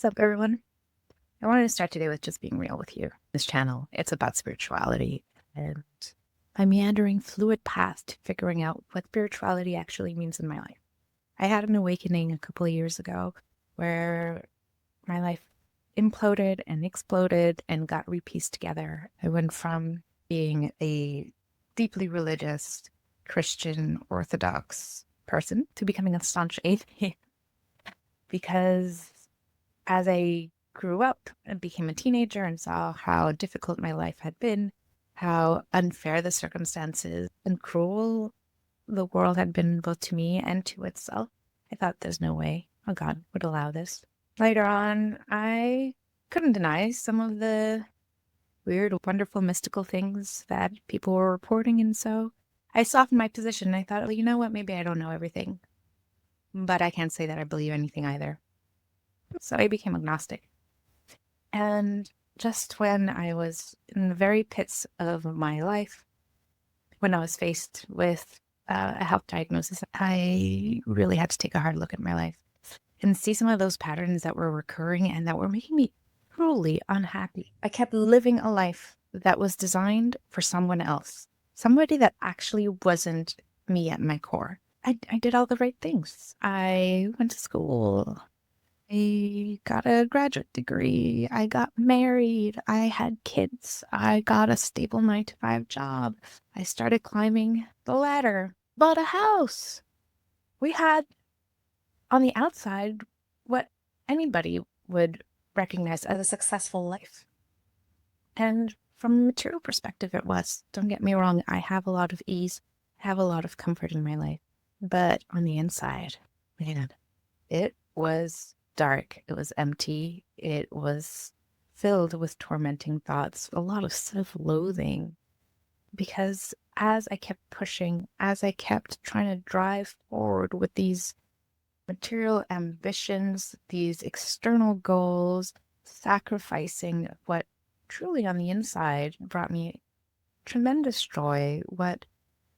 What's up, everyone? I wanted to start today with just being real with you. This channel, it's about spirituality and my meandering fluid path to figuring out what spirituality actually means in my life. I had an awakening a couple of years ago where my life imploded and exploded and got repieced together. I went from being a deeply religious Christian Orthodox person to becoming a staunch atheist because as I grew up and became a teenager and saw how difficult my life had been, how unfair the circumstances and cruel the world had been both to me and to itself, I thought there's no way a God would allow this. Later on, I couldn't deny some of the weird, wonderful, mystical things that people were reporting, and so I softened my position. I thought, well, you know what? Maybe I don't know everything, but I can't say that I believe anything either. So I became agnostic. And just when I was in the very pits of my life, when I was faced with a health diagnosis, I really had to take a hard look at my life and see some of those patterns that were recurring and that were making me truly unhappy. I kept living a life that was designed for someone else, somebody that actually wasn't me at my core. I did all the right things. I went to school. I got a graduate degree. I got married. I had kids. I got a stable 9-to-5 job. I started climbing the ladder, bought a house. We had on the outside what anybody would recognize as a successful life. And from a material perspective, it was. Don't get me wrong, I have a lot of ease, I have a lot of comfort in my life. But on the inside, man, it was dark. It was empty. It was filled with tormenting thoughts, a lot of self-loathing. Because as I kept pushing, as I kept trying to drive forward with these material ambitions, these external goals, sacrificing what truly on the inside brought me tremendous joy, what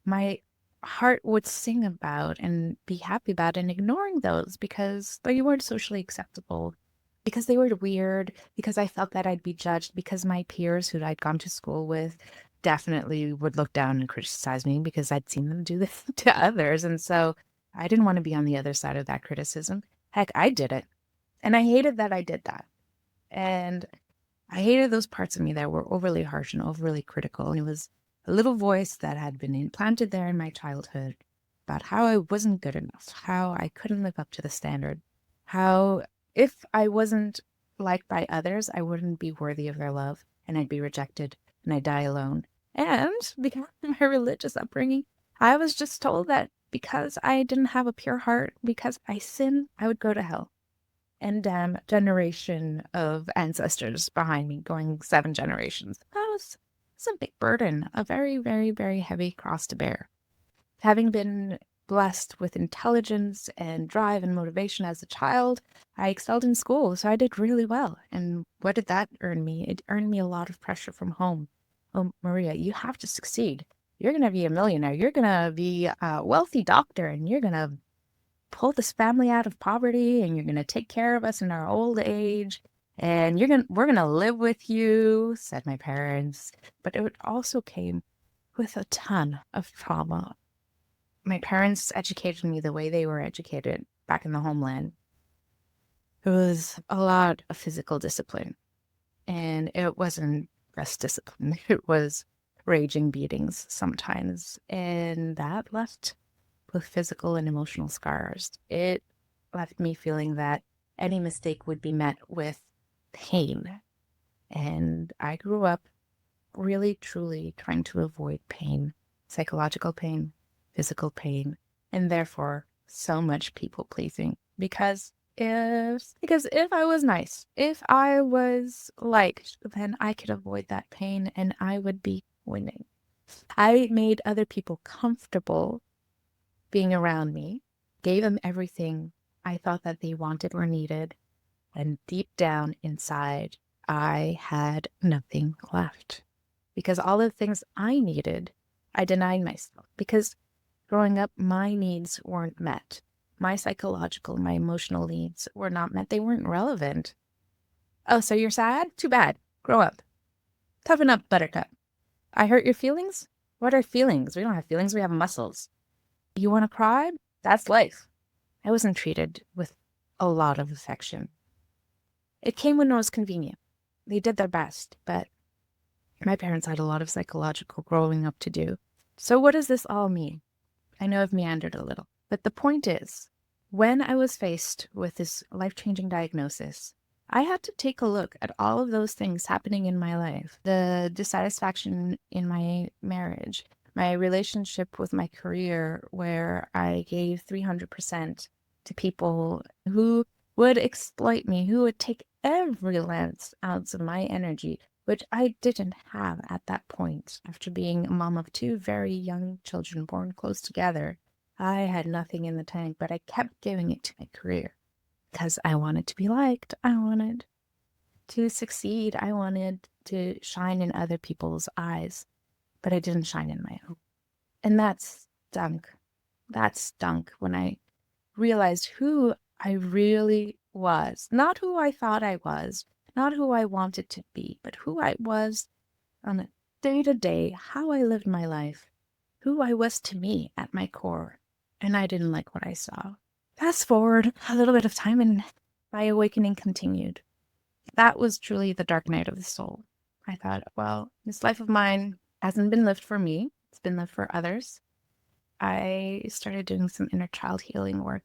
my heart would sing about and be happy about, and ignoring those because they weren't socially acceptable, because they were weird, because I felt that I'd be judged, because my peers who I'd gone to school with definitely would look down and criticize me because I'd seen them do this to others. And so I didn't want to be on the other side of that criticism. Heck, I did it. And I hated that I did that. And I hated those parts of me that were overly harsh and overly critical. And it was a little voice that had been implanted there in my childhood about how I wasn't good enough, how I couldn't live up to the standard, how if I wasn't liked by others, I wouldn't be worthy of their love and I'd be rejected and I'd die alone. And because of my religious upbringing, I was just told that because I didn't have a pure heart, because I sinned, I would go to hell. And damn, generation of ancestors behind me, going 7 generations. That was a big burden, a very, very, very heavy cross to bear. Having been blessed with intelligence and drive and motivation as a child, I excelled in school, so I did really well. And what did that earn me? It earned me a lot of pressure from home. Oh, Maria, you have to succeed. You're going to be a millionaire. You're going to be a wealthy doctor, and you're going to pull this family out of poverty, and you're going to take care of us in our old age, and we're going to live with you, said my parents. But it also came with a ton of trauma. My parents educated me the way they were educated back in the homeland. It was a lot of physical discipline, and it wasn't just discipline. It was raging beatings sometimes, and that left with physical and emotional scars. It left me feeling that any mistake would be met with pain. And I grew up really, truly trying to avoid pain, psychological pain, physical pain, and therefore so much people pleasing. Because if I was nice, if I was liked, then I could avoid that pain and I would be winning. I made other people comfortable being around me, gave them everything I thought that they wanted or needed, and deep down inside, I had nothing left. Because all the things I needed, I denied myself. Because growing up, my needs weren't met. My psychological, my emotional needs were not met. They weren't relevant. Oh, so you're sad? Too bad. Grow up. Toughen up, buttercup. I hurt your feelings? What are feelings? We don't have feelings, we have muscles. You want to cry? That's life. I wasn't treated with a lot of affection. It came when it was convenient. They did their best, but my parents had a lot of psychological growing up to do. So what does this all mean? I know I've meandered a little, but the point is, when I was faced with this life-changing diagnosis, I had to take a look at all of those things happening in my life. The dissatisfaction in my marriage, my relationship with my career, where I gave 300% to people who would exploit me, who would take every last ounce of my energy, which I didn't have at that point. After being a mom of two very young children born close together, I had nothing in the tank, but I kept giving it to my career because I wanted to be liked. I wanted to succeed. I wanted to shine in other people's eyes, but I didn't shine in my own. And that stunk. That stunk when I realized who I really was. Not who I thought I was, not who I wanted to be, but who I was on a day-to-day, how I lived my life, who I was to me at my core. And I didn't like what I saw. Fast forward a little bit of time and my awakening continued. That was truly the dark night of the soul. I thought, well, this life of mine hasn't been lived for me. It's been lived for others. I started doing some inner child healing work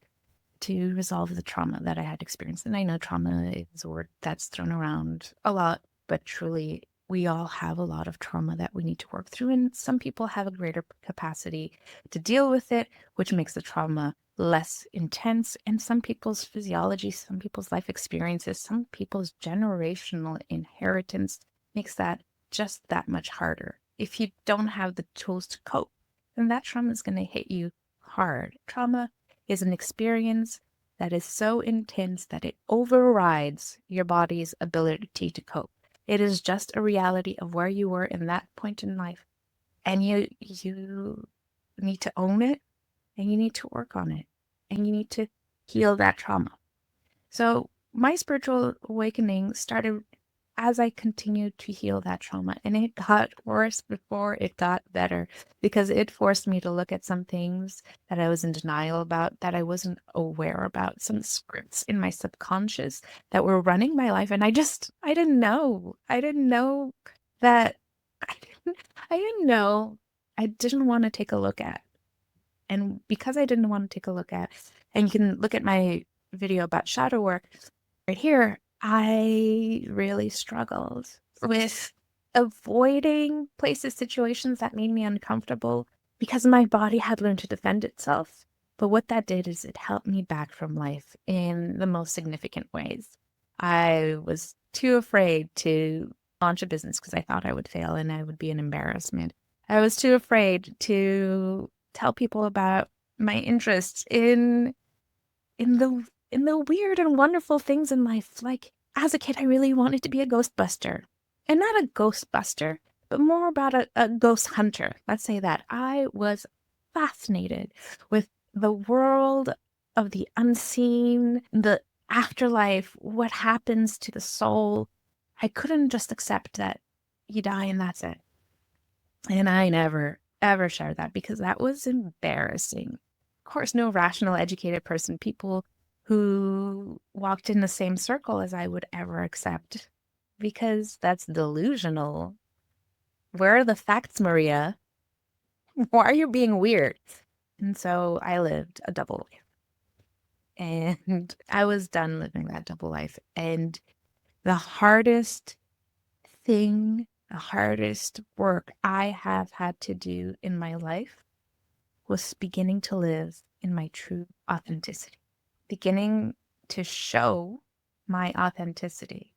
to resolve the trauma that I had experienced. And I know trauma is a word that's thrown around a lot, but truly we all have a lot of trauma that we need to work through. And some people have a greater capacity to deal with it, which makes the trauma less intense. And some people's physiology, some people's life experiences, some people's generational inheritance makes that just that much harder. If you don't have the tools to cope, then that trauma is going to hit you hard. Trauma is an experience that is so intense that it overrides your body's ability to cope. It is just a reality of where you were in that point in life. And you need to own it, and you need to work on it, and you need to heal that trauma. So my spiritual awakening started as I continued to heal that trauma, and it got worse before it got better, because it forced me to look at some things that I was in denial about, that I wasn't aware about, some scripts in my subconscious that were running my life. And I didn't know. I didn't know that I didn't know. I didn't want to take a look at. And because I didn't want to take a look at, and you can look at my video about shadow work right here, I really struggled with avoiding places, situations that made me uncomfortable because my body had learned to defend itself. But what that did is it helped me back from life in the most significant ways. I was too afraid to launch a business because I thought I would fail and I would be an embarrassment. I was too afraid to tell people about my interests in the weird and wonderful things in life. Like, as a kid, I really wanted to be a ghostbuster. And not a ghostbuster, but more about a ghost hunter. Let's say that. I was fascinated with the world of the unseen, the afterlife, what happens to the soul. I couldn't just accept that you die and that's it. And I never, ever shared that because that was embarrassing. Of course, no rational, educated person, people who walked in the same circle as I would ever accept, because that's delusional. Where are the facts, Maria? Why are you being weird? And so I lived a double life. And I was done living that double life. And the hardest thing, the hardest work I have had to do in my life was beginning to live in my true authenticity, beginning to show my authenticity.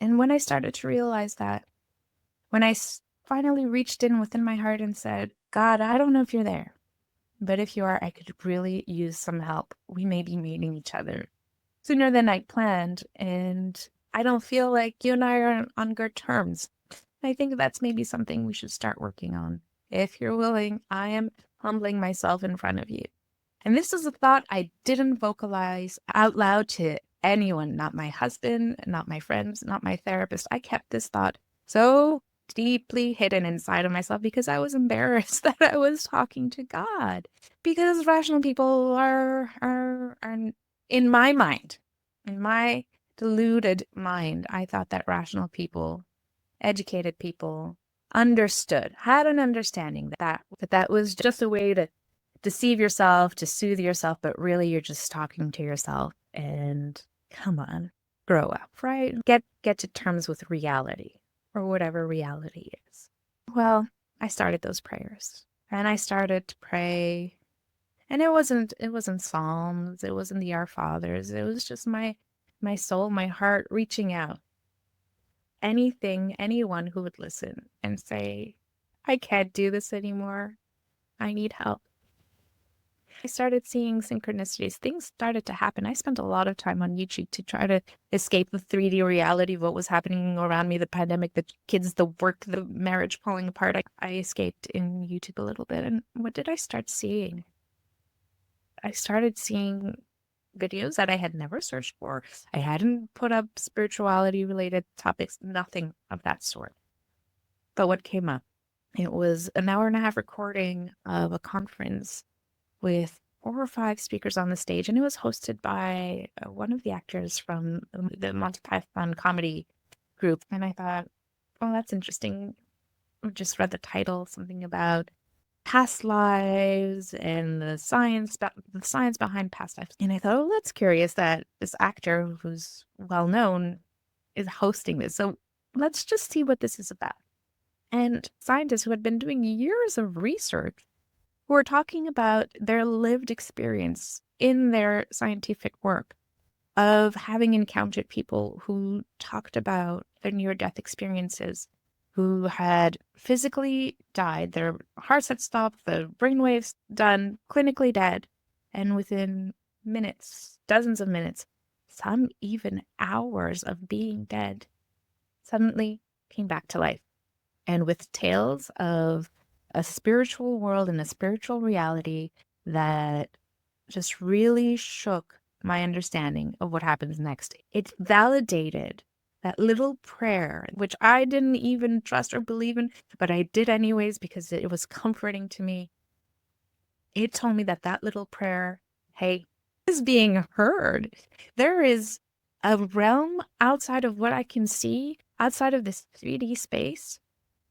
And when I started to realize that, when I finally reached in within my heart and said, God, I don't know if you're there, but if you are, I could really use some help. We may be meeting each other sooner than I planned, and I don't feel like you and I are on good terms. I think that's maybe something we should start working on. If you're willing, I am humbling myself in front of you. And this is a thought I didn't vocalize out loud to anyone, not my husband, not my friends, not my therapist. I kept this thought so deeply hidden inside of myself because I was embarrassed that I was talking to God. Because rational people are in my mind, in my deluded mind, I thought that rational people, educated people, understood, had an understanding that was just a way to deceive yourself, to soothe yourself, but really you're just talking to yourself. And come on, grow up, right? Get to terms with reality, or whatever reality is. Well, I started those prayers, and I started to pray, and it wasn't Psalms, it wasn't the Our Fathers, it was just my soul, my heart reaching out. Anyone who would listen and say, I can't do this anymore. I need help. I started seeing synchronicities. Things started to happen. I spent a lot of time on YouTube to try to escape the 3D reality of what was happening around me, the pandemic, the kids, the work, the marriage falling apart. I escaped in YouTube a little bit. And what did I start seeing? I started seeing videos that I had never searched for. I hadn't put up spirituality related topics, nothing of that sort. But what came up? It was an hour and a half recording of a conference with 4 or 5 speakers on the stage, and it was hosted by one of the actors from the Monty Python comedy group. And I thought, oh, that's interesting. I just read the title, something about past lives and the science behind past lives. And I thought, oh, that's curious that this actor who's well known is hosting this. So let's just see what this is about. And scientists who had been doing years of research who are talking about their lived experience in their scientific work of having encountered people who talked about their near-death experiences, who had physically died, their hearts had stopped, the brainwaves done, clinically dead, and within minutes, dozens of minutes, some even hours of being dead, suddenly came back to life. And with tales of a spiritual world and a spiritual reality that just really shook my understanding of what happens next. It validated that little prayer, which I didn't even trust or believe in, but I did anyways because it was comforting to me. It told me that little prayer, hey, is being heard. There is a realm outside of what I can see, outside of this 3D space,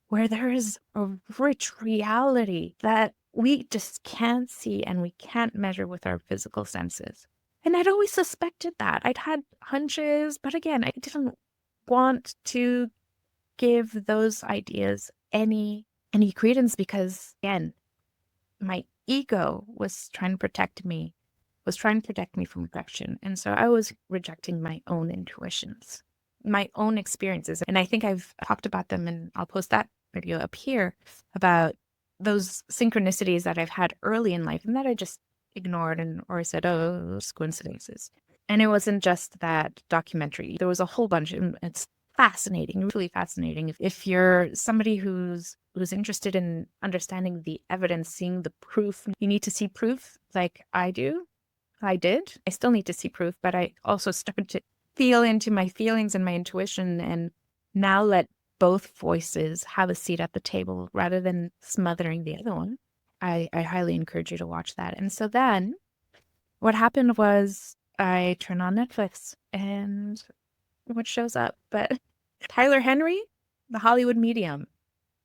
where there is a rich reality that we just can't see and we can't measure with our physical senses. And I'd always suspected that. I'd had hunches, but again, I didn't want to give those ideas any credence because, again, my ego was trying to protect me from rejection. And so I was rejecting my own intuitions, my own experiences. And I think I've talked about them, and I'll post that video up here about those synchronicities that I've had early in life and that I just ignored or said, oh, it's coincidences. And it wasn't just that documentary. There was a whole bunch, and it's fascinating, really fascinating. If you're somebody who's interested in understanding the evidence, seeing the proof, you need to see proof like I do. I did. I still need to see proof, but I also started to feel into my feelings and my intuition and now let both voices have a seat at the table rather than smothering the other one. I highly encourage you to watch that. And so then what happened was I turned on Netflix and what shows up? But Tyler Henry, the Hollywood medium,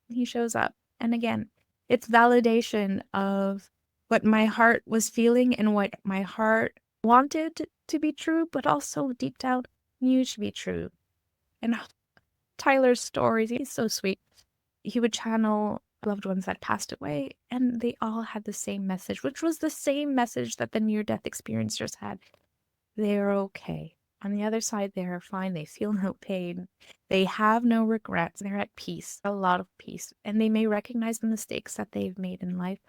he shows up. And again, it's validation of what my heart was feeling and what my heart wanted to be true, but also deep down knew to be true. And Tyler's stories, he's so sweet. He would channel loved ones that passed away, and they all had the same message, which was the same message that the near-death experiencers had. They're okay. On the other side, they are fine. They feel no pain. They have no regrets. They're at peace, a lot of peace. And they may recognize the mistakes that they've made in life.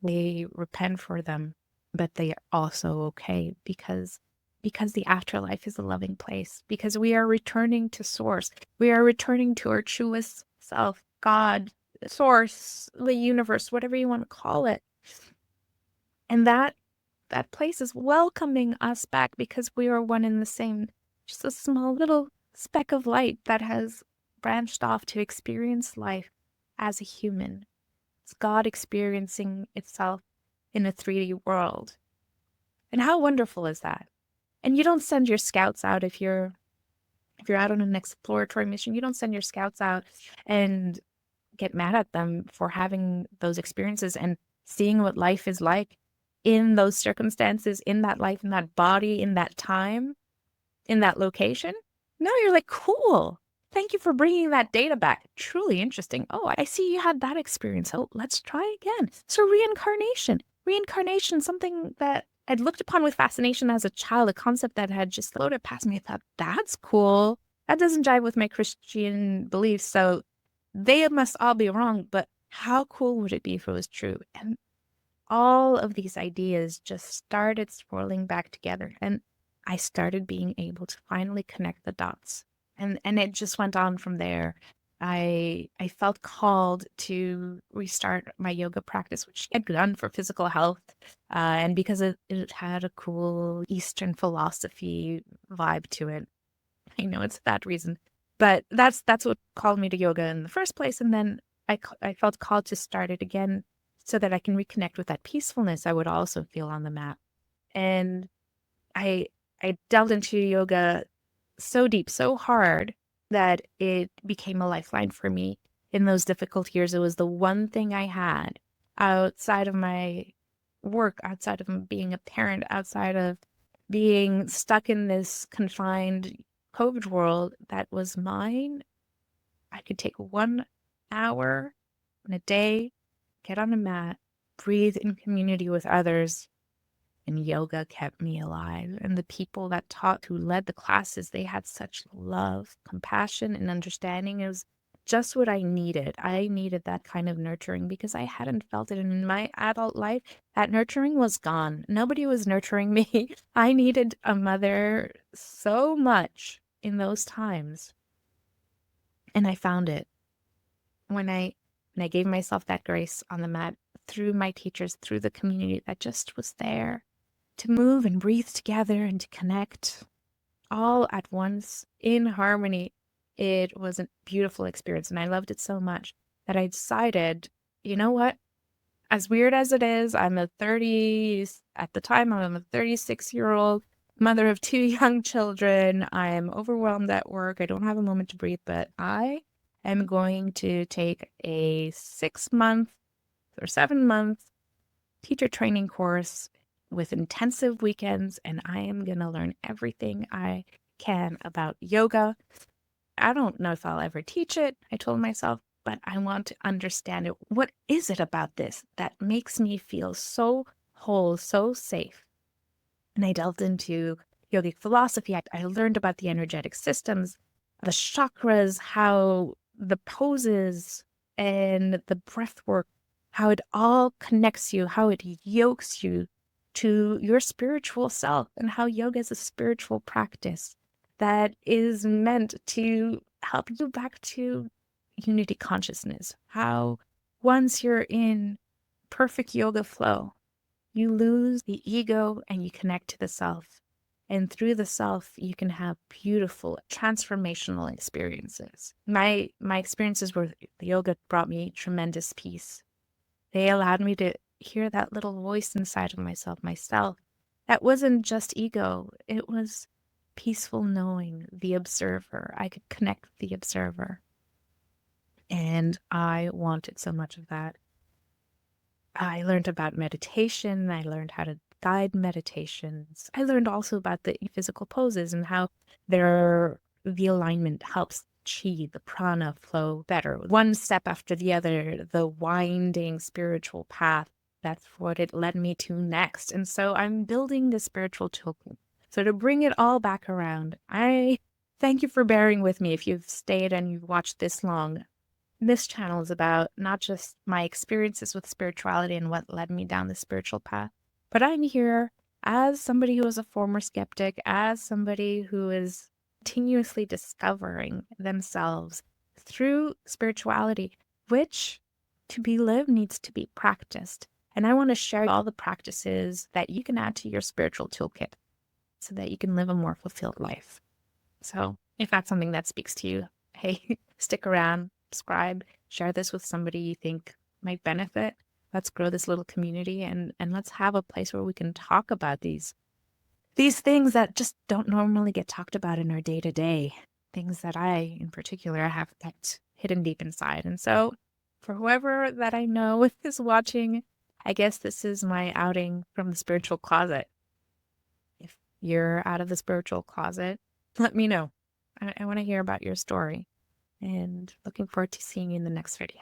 They repent for them, but they are also okay because the afterlife is a loving place, because we are returning to source. We are returning to our truest self, God, source, the universe, whatever you want to call it. And that that place is welcoming us back because we are one in the same, just a small little speck of light that has branched off to experience life as a human. It's God experiencing itself in a 3D world. And how wonderful is that? And you don't send your scouts out if you're out on an exploratory mission, you don't send your scouts out and get mad at them for having those experiences and seeing what life is like in those circumstances, in that life, in that body, in that time, in that location. No, you're like, cool. Thank you for bringing that data back. Truly interesting. Oh, I see you had that experience. Oh, let's try again. So reincarnation, something that I'd looked upon with fascination as a child, a concept that had just floated past me. I thought, that's cool. That doesn't jive with my Christian beliefs. So they must all be wrong, but how cool would it be if it was true? And all of these ideas just started swirling back together. And I started being able to finally connect the dots. And it just went on from there. I felt called to restart my yoga practice, which I'd done for physical health. And because it had a cool Eastern philosophy vibe to it. I know it's that reason. But that's what called me to yoga in the first place. And then I felt called to start it again so that I can reconnect with that peacefulness I would also feel on the mat. And I delved into yoga so deep, so hard that it became a lifeline for me in those difficult years. It was the one thing I had outside of my work, outside of being a parent, outside of being stuck in this confined COVID world that was mine. I could take 1 hour in a day, get on a mat, breathe in community with others, and yoga kept me alive. And the people that taught, who led the classes, they had such love, compassion, and understanding. It was just what I needed. I needed that kind of nurturing because I hadn't felt it in my adult life. That nurturing was gone. Nobody was nurturing me. I needed a mother so much in those times. And I found it when I gave myself that grace on the mat through my teachers, through the community that just was there to move and breathe together and to connect all at once in harmony. It was a beautiful experience, and I loved it so much that I decided, you know what? As weird as it is, at the time, I'm a 36-year-old mother of 2 young children. I am overwhelmed at work. I don't have a moment to breathe, but I am going to take a 6-month or 7-month teacher training course with intensive weekends, and I am going to learn everything I can about yoga. I don't know if I'll ever teach it, I told myself, but I want to understand it. What is it about this that makes me feel so whole, so safe? And I delved into yogic philosophy. I learned about the energetic systems, the chakras, how the poses and the breath work, how it all connects you, how it yokes you to your spiritual self, and how yoga is a spiritual practice that is meant to help you back to unity consciousness. How once you're in perfect yoga flow, you lose the ego and you connect to the self. And through the self, you can have beautiful, transformational experiences. My experiences with the yoga brought me tremendous peace. They allowed me to hear that little voice inside of myself. That wasn't just ego. It was peaceful knowing, the observer. I could connect with the observer. And I wanted so much of that. I learned about meditation. I learned how to guide meditations. I learned also about the physical poses and how the alignment helps chi, the prana, flow better. One step after the other, the winding spiritual path. That's what it led me to next. And so I'm building the spiritual toolkit. So to bring it all back around, I thank you for bearing with me if you've stayed and you've watched this long. This channel is about not just my experiences with spirituality and what led me down the spiritual path, but I'm here as somebody who is a former skeptic, as somebody who is continuously discovering themselves through spirituality, which to be lived needs to be practiced. And I want to share all the practices that you can add to your spiritual toolkit so that you can live a more fulfilled life. So if that's something that speaks to you, hey, stick around, subscribe, share this with somebody you think might benefit. Let's grow this little community and let's have a place where we can talk about these things that just don't normally get talked about in our day-to-day, things that I, in particular, have kept hidden deep inside. And so for whoever that I know is watching, I guess this is my outing from the spiritual closet. If you're out of the spiritual closet, let me know. I want to hear about your story, and looking forward to seeing you in the next video.